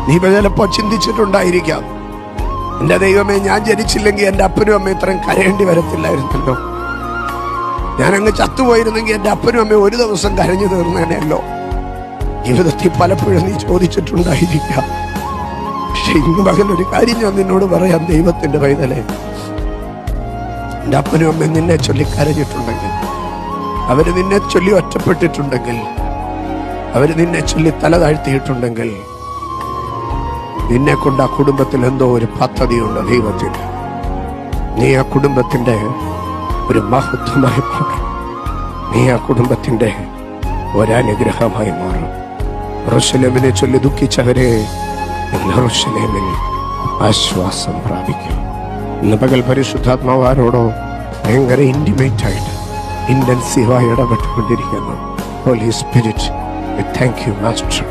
നീ ചിലപ്പോൾ ചിന്തിച്ചിട്ടുണ്ടായിരിക്കാം, എൻ്റെ ദൈവമേ, ഞാൻ ജനിച്ചില്ലെങ്കിൽ എൻ്റെ അപ്പനും അമ്മയും ഇത്രയും കരയേണ്ടി വരത്തില്ലായിരുന്നല്ലോ. ഞാനങ്ങ് ചത്തുപോയിരുന്നെങ്കിൽ എൻ്റെ അപ്പനും അമ്മയും ഒരു ദിവസം കരഞ്ഞു തീർന്നേനെയല്ലോ. ജീവിതത്തിൽ പലപ്പോഴും നീ ചോദിച്ചിട്ടുണ്ടായിരിക്കാം. പക്ഷെ ഇന്ന് പകലൊരു കാര്യം ഞാൻ നിന്നോട് പറയാം, ദൈവത്തിന്റെ പൈതലേ, എൻ്റെ അപ്പനും അമ്മയും നിന്നെ ചൊല്ലി കരഞ്ഞിട്ടുണ്ടെങ്കിൽ, അവര് നിന്നെ ചൊല്ലി ഒറ്റപ്പെട്ടിട്ടുണ്ടെങ്കിൽ, അവര് നിന്നെ ചൊല്ലി തല താഴ്ത്തിയിട്ടുണ്ടെങ്കിൽ, നിന്നെ കൊണ്ട് ആ കുടുംബത്തിൽ എന്തോ ഒരു പദ്ധതിയുണ്ട് ദൈവത്തിന്. നീ ആ കുടുംബത്തിന്റെ ഒരു മഹത്വമായി മാറും. നീ ആ കുടുംബത്തിന്റെ ഒരനുഗ്രഹമായി മാറും. യെരൂശലേമിനെ ചൊല്ലി ദുഃഖിച്ചവരെ യെരൂശലേമിൽ ആശ്വാസം പ്രാപിക്കും. ഇന്ന് പകൽ പരിശുദ്ധാത്മാവാരോടോ ഭയങ്കര ഇന്റിമേറ്റ് ആയിട്ട് ഇന്റൻസീവായി ഇടപെട്ടുകൊണ്ടിരിക്കുന്നു. Holy spirit, thank you master.